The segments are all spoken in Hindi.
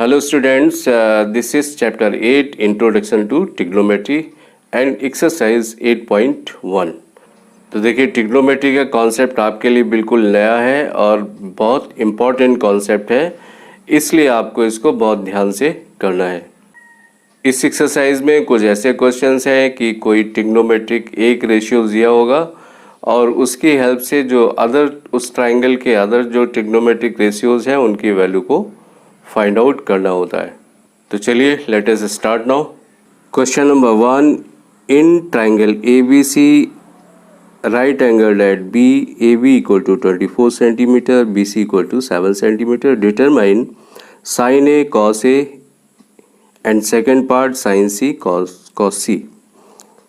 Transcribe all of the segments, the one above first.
Hello students, this is chapter 8 Introduction to Trigonometry and exercise 8.1। तो देखिए ट्रिग्नोमेट्री का कॉन्सेप्ट आपके लिए बिल्कुल नया है और बहुत इम्पॉर्टेंट कॉन्सेप्ट है, इसलिए आपको इसको बहुत ध्यान से करना है। इस एक्सरसाइज में कुछ ऐसे क्वेश्चंस हैं कि कोई ट्रिग्नोमेट्रिक एक रेशियो दिया होगा और उसकी हेल्प से जो उस ट्राइंगल के अदर जो ट्रिग्नोमेट्रिक रेशियोज हैं उनकी वैल्यू को फाइंड आउट करना होता है। तो चलिए let us start now. Question number 1, in triangle A B C right angle at B A B equal to 24 centimetre B C equal to 7 centimetre, determine sine A cos A and second part sine C cos C.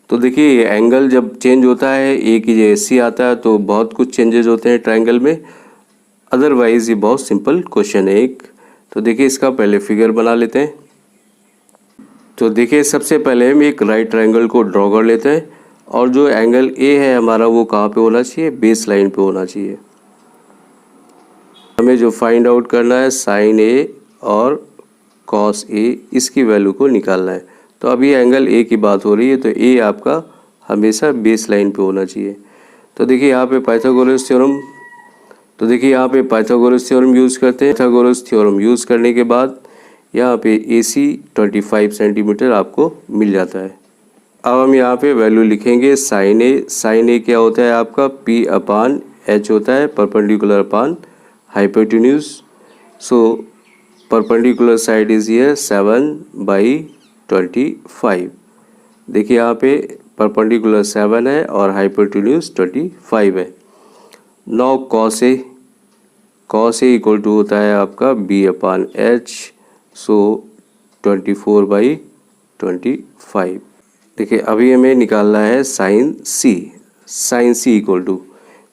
तो देखिए एंगल जब चेंज होता है, ए की जगह सी आता है तो बहुत कुछ चेंजेस होते हैं ट्राइंगल में, अदरवाइज ये बहुत सिंपल क्वेश्चन है एक। तो देखिए इसका पहले फिगर बना लेते हैं। तो देखिए सबसे पहले हम एक राइट ट्रायंगल को ड्रॉ कर लेते हैं और जो एंगल ए है हमारा वो कहाँ पे होना चाहिए, बेस लाइन पे होना चाहिए। हमें जो फाइंड आउट करना है साइन ए और कॉस ए, इसकी वैल्यू को निकालना है। तो अभी एंगल ए की बात हो रही है तो ए आपका हमेशा बेस लाइन पे होना चाहिए। तो देखिए यहाँ पे पाइथागोरस थ्योरम, तो देखिए यहाँ पे पाइथागोरस थ्योरम यूज़ करते हैं। पाइथागोरस थ्योरम यूज़ करने के बाद यहाँ पे AC 25 सेंटीमीटर आपको मिल जाता है। अब हम यहाँ पे वैल्यू लिखेंगे साइन ए। साइन ए क्या होता है आपका P/H होता है, perpendicular upon hypotenuse. So perpendicular side is here 7/25। देखिए यहाँ पे परपेंडिकुलर 7 है और हाइपोटेन्यूज 25 है। Now cos A equal to होता है आपका B/H, सो 24/25। देखिए अभी हमें निकालना है sine C. Sine C equal to,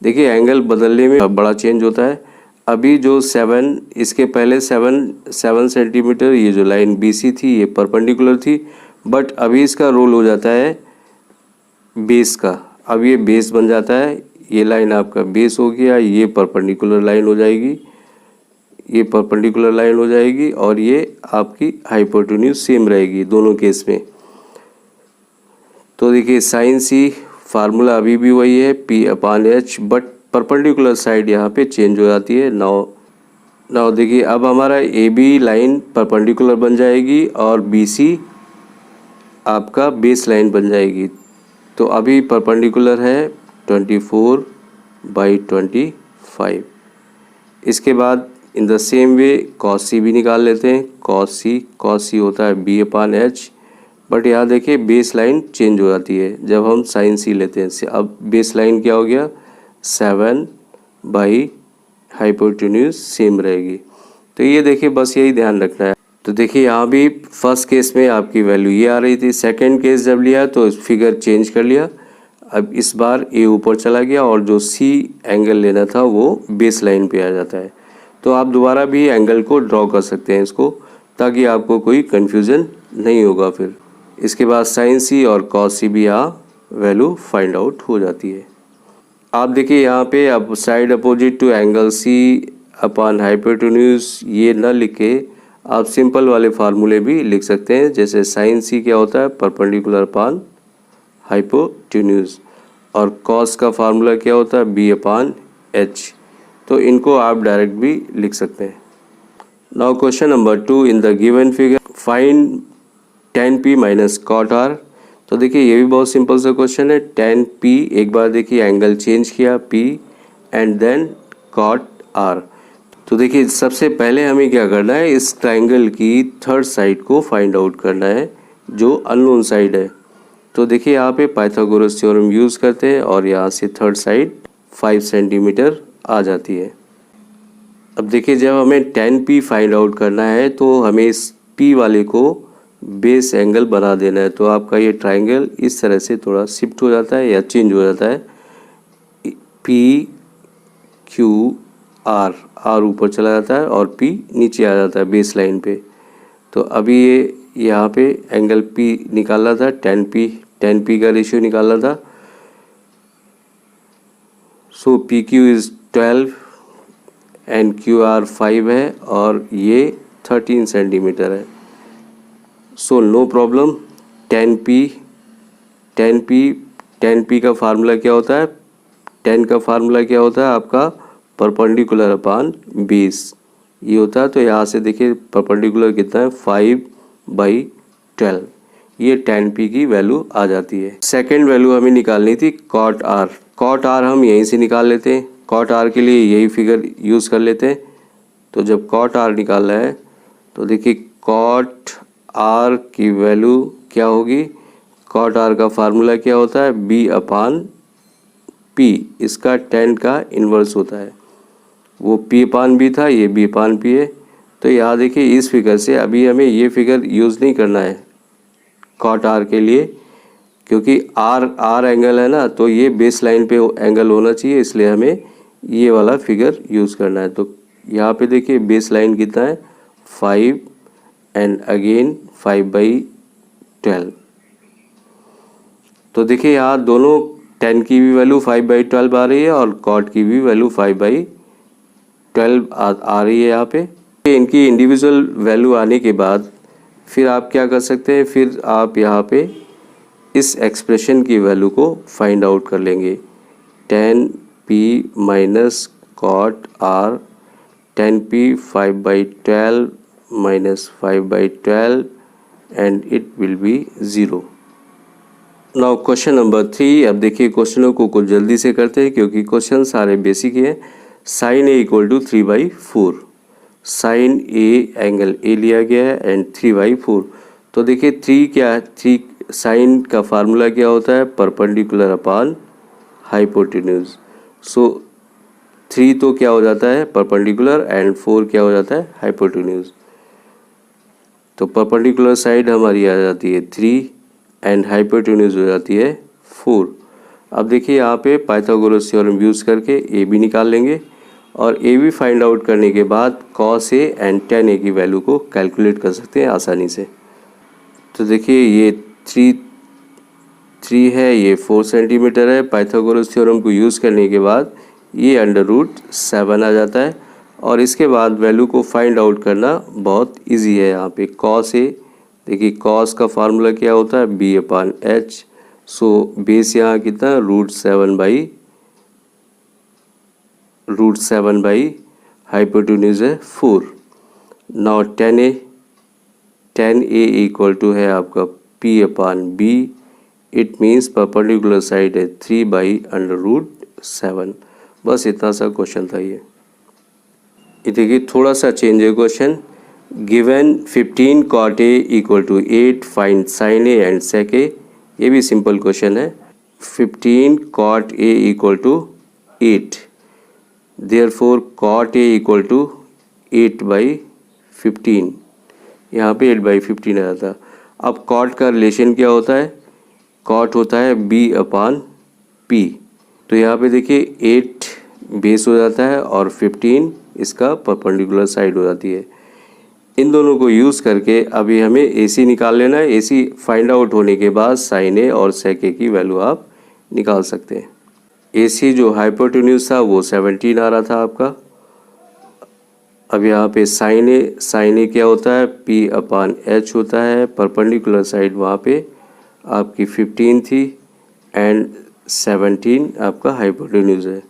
देखिए एंगल बदलने में बड़ा चेंज होता है। अभी जो 7, इसके पहले 7 सेंटीमीटर ये जो लाइन BC थी ये परपेंडिकुलर थी, बट अभी इसका रोल हो जाता है बेस का। अब ये बेस बन जाता है, ये लाइन आपका बेस हो गया, ये परपेंडिकुलर लाइन हो जाएगी, ये परपेंडिकुलर लाइन हो जाएगी और ये आपकी हाइपोटेन्यूज सेम रहेगी दोनों केस में। तो देखिए साइन सी फार्मूला अभी भी वही है P/H, बट परपेंडिकुलर साइड यहाँ पे चेंज हो जाती है। नाउ देखिए अब हमारा AB लाइन परपेंडिकुलर बन जाएगी और BC आपका बेस लाइन बन जाएगी। तो अभी परपेंडिकुलर है 24/25। इसके बाद in the same way cos C भी निकाल लेते हैं। कॉस सी होता है B/H, बट यहाँ देखिए बेस लाइन चेंज हो जाती है जब हम साइन सी लेते हैं। अब बेस लाइन क्या हो गया, 7 हाइपोटेन्यूज सेम रहेगी। तो ये देखिए बस यही ध्यान रखना है। तो देखिए यहाँ भी फर्स्ट केस में आपकी वैल्यू ये आ रही थी, सेकंड केस जब लिया तो फिगर चेंज कर लिया। अब इस बार ए ऊपर चला गया और जो सी एंगल लेना था वो बेस लाइन पे आ जाता है। तो आप दोबारा भी एंगल को ड्रॉ कर सकते हैं इसको, ताकि आपको कोई कन्फ्यूज़न नहीं होगा फिर। इसके बाद साइन सी और कॉस सी भी यहाँ वैल्यू फाइंड आउट हो जाती है। आप देखिए यहाँ पे अब साइड अपोजिट टू एंगल C/हाइपोटेन्यूज ये न लिख के आप सिंपल वाले फार्मूले भी लिख सकते हैं। जैसे साइन सी क्या होता है, परपेंडिकुलर अपान हाइपोटेन्यूज, और कॉस का फार्मूला क्या होता है, B/H। तो इनको आप डायरेक्ट भी लिख सकते हैं। Now question number 2, in the given figure find tan P minus cot R। तो देखिए ये भी बहुत सिंपल सा क्वेश्चन है। tan P, एक बार देखिए एंगल चेंज किया P and then cot R। तो देखिए सबसे पहले हमें क्या करना है, इस ट्राइंगल की थर्ड साइड को फाइंड आउट करना है जो अननोन साइड है। तो देखिए यहाँ पे पाइथागोरस थ्योरम यूज़ करते हैं और यहाँ से थर्ड साइड 5 सेंटीमीटर आ जाती है। अब देखिए जब हमें tan P फाइंड आउट करना है तो हमें इस P वाले को बेस एंगल बना देना है। तो आपका ये ट्राइंगल इस तरह से थोड़ा शिफ्ट हो जाता है या चेंज हो जाता है। PQR, R ऊपर चला जाता है और P नीचे आ जाता है बेस लाइन पे। तो अभी ये यहाँ पे एंगल P निकाला था, tan P का रेशियो निकाला था। सो PQ इज़ 12 एंड QR 5 है और ये 13 सेंटीमीटर है। So no problem. 10p का फार्मूला क्या होता है? 10 का फार्मूला क्या होता है आपका? परपेंडिकुलर अपान बेस ये होता है। तो यहाँ से देखिए परपेंडिकुलर कितना है? 5/12। ये 10p की वैल्यू आ जाती है। सेकेंड वैल्यू हमें निकालनी थी कॉट आर। कॉट आर हम यहीं से निकाल लेते हैं। कॉट आर के लिए यही फिगर यूज़ कर लेते हैं। तो जब कॉट आर निकालना है तो देखिए कॉट आर की वैल्यू क्या होगी? कॉट आर का फार्मूला क्या होता है? b/p। इसका 10 का इन्वर्स होता है। वो p/b था, ये b/p है। तो यहाँ देखिए इस फिगर से अभी हमें ये फिगर यूज़ नहीं करना है कॉट आर के लिए, क्योंकि आर एंगल है ना, तो ये बेस लाइन पे एंगल होना चाहिए, इसलिए हमें ये वाला फिगर यूज़ करना है। तो यहाँ पे देखिए बेस लाइन कितना है? 5 एंड अगेन 5/12। तो देखिए यहाँ दोनों 10 की भी वैल्यू 5/12 आ रही है और कॉट की भी वैल्यू 5/12 आ रही है यहाँ पे। इनकी इंडिविजुअल वैल्यू आने के बाद फिर आप क्या कर सकते हैं? फिर आप यहाँ पे इस एक्सप्रेशन की वैल्यू को फाइंड आउट कर लेंगे। 10p minus cot R, 10p 5/12 minus 5/12 and it will be 0। Now question number 3। अब देखिए क्वेश्चनों को कुछ जल्दी से करते हैं क्योंकि क्वेश्चन सारे बेसिक ही हैं। Sine A equal to 3/4। Sine A angle A लिया गया है एंड 3/4। तो देखिए 3 क्या है? 3 साइन का फार्मूला क्या होता है? परपेंडिकुलर अपान हाइपोटेन्यूज। सो 3 तो क्या हो जाता है? परपेंडिकुलर एंड 4 क्या हो जाता है? हाइपोटेन्यूज। तो परपेंडिकुलर साइड हमारी आ जाती है 3 एंड हाइपोटेन्यूज हो जाती है 4। अब देखिए यहाँ पे पाइथागोरस थ्योरम यूज़ करके ए बी निकाल लेंगे और ए बी फाइंड आउट करने के बाद कॉस ए एंड tan ए की वैल्यू को कैलकुलेट कर सकते हैं आसानी से। तो देखिए ये 3 है, ये 4 सेंटीमीटर है। पाइथागोरस थ्योरम को यूज़ करने के बाद ये √7 आ जाता है और इसके बाद वैल्यू को फाइंड आउट करना बहुत इजी है। यहाँ पे कॉस ए, देखिए कॉस का फार्मूला क्या होता है? b/h। सो बेस यहाँ कितना? √7 हाइपोटेन्यूज है 4। Now tan A equal to है आपका p/b। It means perpendicular side है 3/√7। बस इतना सा क्वेश्चन था ये देखिए थोड़ा सा चेंज है question. Given 15 cot a equal to 8, find sine A and sec A. ये भी सिंपल क्वेश्चन है। 15 cot a equal to 8, therefore cot a equal to 8/15। यहाँ पे 8/15 आया था। अब cot का रिलेशन क्या होता है? cot होता है b/p। तो यहाँ पे देखिए 8 बेस हो जाता है और 15 इसका परपेंडिकुलर साइड हो जाती है। इन दोनों को यूज़ करके अभी हमें AC निकाल लेना है। AC फाइंड आउट होने के बाद साइन ए और सेक ए की वैल्यू आप निकाल सकते हैं। AC जो हाइपोटेन्यूज था वो 17 आ रहा था आपका। अब यहाँ पे साइन ए क्या होता है? p/h होता है। परपेंडिकुलर साइड वहाँ पे आपकी 15 थी एंड 17 आपका हाइपोटेन्यूज है।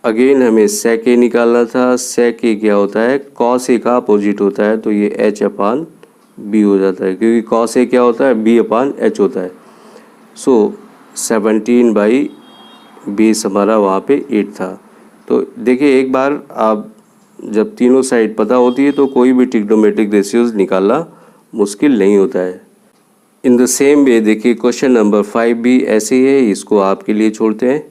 अगेन हमें सेक ए निकालना था। सेक ए क्या होता है? कॉस ए का अपोजिट होता है, तो ये h/b हो जाता है, क्योंकि कॉस ए क्या होता है? b/h होता है। सो 17/बेस हमारा वहाँ पे 8 था। तो देखिए एक बार आप जब तीनों साइड पता होती है तो कोई भी ट्रिग्नोमेट्रिक रेशियोज निकालना मुश्किल नहीं होता है। इन द सेम वे देखिए क्वेश्चन नंबर 5 भी ऐसे ही है, इसको आपके लिए छोड़ते हैं।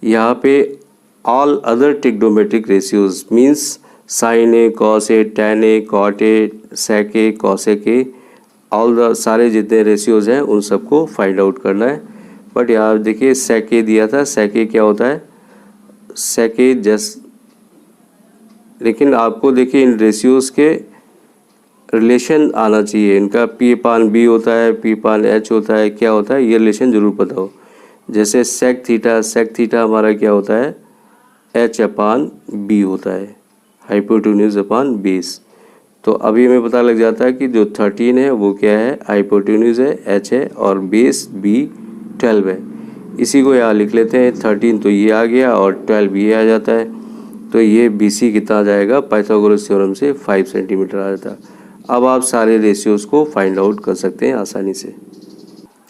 यहाँ पे all other trigonometric ratios means sine A, cos A, tan A, cot A, sec A, cosec A, all the सारे जितने रेशियोज हैं उन सबको फाइंड आउट करना है। बट यहाँ देखिए सेक ए दिया था। सेक ए क्या होता है? सेक ए जस्ट, लेकिन आपको देखिए इन रेशियोज के रिलेशन आना चाहिए। इनका p/b होता है, p/h होता है, क्या होता है ये रिलेशन ज़रूर पता हो। जैसे सेक थीटा हमारा क्या होता है? h/b होता है, हाइपोटेन्यूज अपॉन बेस। तो अभी हमें पता लग जाता है कि जो 13 है वो क्या है, हाइपोटेन्यूज है, h है, और बेस b 12 है। इसी को यहाँ लिख लेते हैं, 13 तो ये आ गया और 12 ये आ जाता है। तो ये BC कितना आ जाएगा, पाइथागोरस थ्योरम से 5 सेंटीमीटर आ जाता है। अब आप सारे रेशियोज़ को फाइंड आउट कर सकते हैं आसानी से।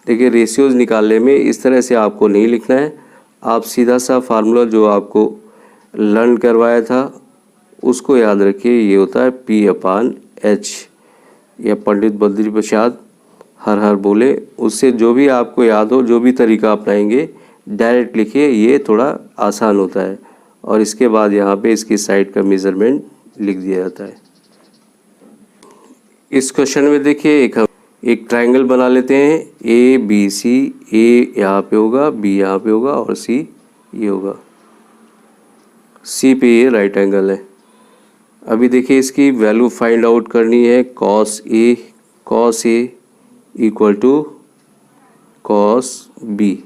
देखिए रेशियोज़ निकालने में इस तरह से आपको नहीं लिखना है, आप सीधा सा फार्मूला जो आपको लर्न करवाया था उसको याद रखिए। ये होता है P/H, या पंडित बद्री प्रसाद हर हर बोले, उससे जो भी आपको याद हो, जो भी तरीका अपनाएंगे डायरेक्ट लिखिए, ये थोड़ा आसान होता है। और इसके बाद यहाँ पे इसकी साइड का मेज़रमेंट लिख दिया जाता है। इस क्वेश्चन में देखिए एक ट्रायंगल बना लेते हैं, ABC, A यहाँ पे होगा, B यहाँ पे होगा और C ये होगा। C पे ये राइट एंगल है। अभी देखिए इसकी वैल्यू फाइंड आउट करनी है, cos A equal to cos B।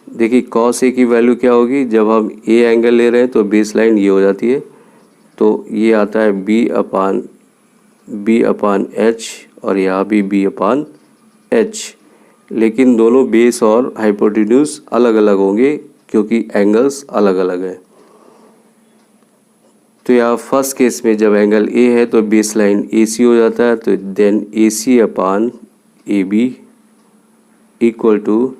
देखिए cos A की वैल्यू क्या होगी, जब हम A एंगल ले रहे हैं तो बेस लाइन ये हो जाती है, तो ये आता है B/H और यहाँ भी B/H, लेकिन दोनों बेस और हाइपोटेन्यूज अलग अलग होंगे क्योंकि एंगल्स अलग अलग है। तो यहाँ फर्स्ट केस में जब एंगल A है तो बेस लाइन AC हो जाता है, तो देन AC/AB इक्वल टू,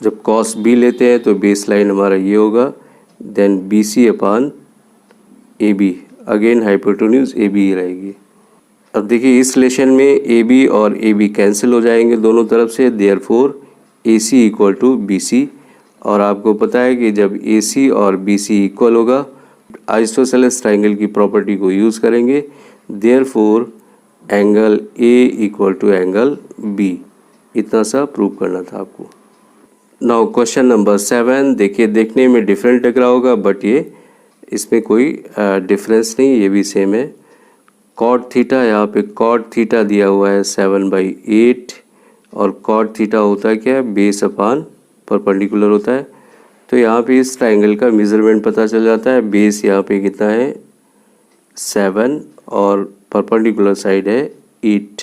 जब cos B लेते हैं तो बेस लाइन हमारा ये होगा, then BC/AB, again hypotenuse AB ही रहेगी। अब देखिए इस रिलेशन में AB और AB कैंसिल हो जाएंगे दोनों तरफ से, therefore AC equal to BC। और आपको पता है कि जब AC और BC इक्वल होगा, आइसोसेलेस ट्राइंगल की प्रॉपर्टी को यूज़ करेंगे, therefore angle A equal to angle B। इतना सा प्रूव करना था आपको। नाउ क्वेश्चन नंबर 7, देखिए देखने में डिफरेंट लग रहा होगा बट ये इसमें कोई डिफरेंस नहीं, ये भी सेम है। कॉट थीटा, यहाँ पे कॉट थीटा दिया हुआ है 7/8, और कॉट थीटा होता है क्या है, बेस अपान परपेंडिकुलर होता है। तो यहाँ पे इस ट्राइंगल का मेज़रमेंट पता चल जाता है। बेस यहाँ पे कितना है 7 और परपेंडिकुलर साइड है 8।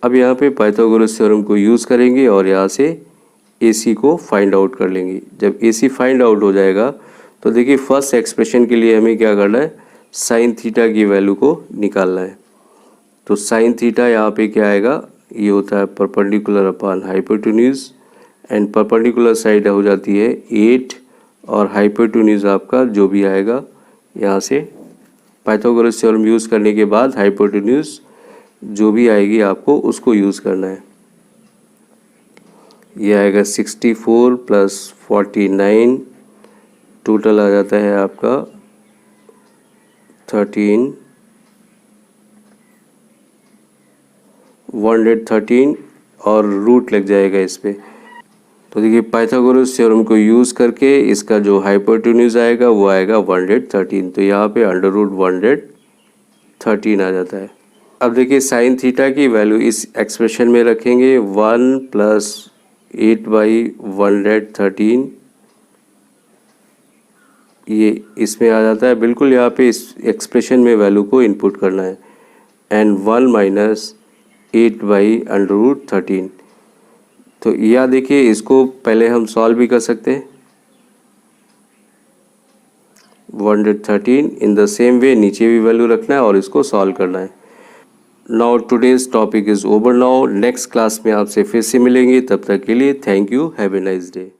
अब यहाँ पे पाइथागोरस थ्योरम को यूज़ करेंगे और यहाँ से AC को फाइंड आउट कर लेंगे। जब AC फाइंड आउट हो जाएगा तो देखिए फर्स्ट एक्सप्रेशन के लिए हमें क्या करना है, साइन थीटा की वैल्यू को निकालना है। तो साइन थीटा यहाँ पे क्या आएगा, ये होता है perpendicular upon hypotenuse, and perpendicular side हो जाती है 8 और हाइपोटेन्यूज आपका जो भी आएगा, यहाँ से पाइथागोरस थ्योरम यूज़ करने के बाद हाइपोटेन्यूज जो भी आएगी आपको उसको यूज़ करना है। ये आएगा 64 प्लस 49, टोटल आ जाता है आपका 113 और रूट लग जाएगा इस पर। तो देखिए पाइथागोरस थ्योरम को यूज़ करके इसका जो हाइपोटेन्यूज आएगा वो आएगा 113, तो यहाँ पे √113 आ जाता है। अब देखिए साइन थीटा की वैल्यू इस एक्सप्रेशन में रखेंगे, 1 + 8/113, ये इसमें आ जाता है बिल्कुल। यहाँ पे इस एक्सप्रेशन में वैल्यू को इनपुट करना है, एंड 1 - 8/√13। तो यह देखिए इसको पहले हम सॉल्व भी कर सकते हैं, 113 इन द सेम वे नीचे भी वैल्यू रखना है और इसको सॉल्व करना है। Now today's topic is over now. Next class में आपसे फिर से मिलेंगे, तब तक के लिए thank you, have a nice day.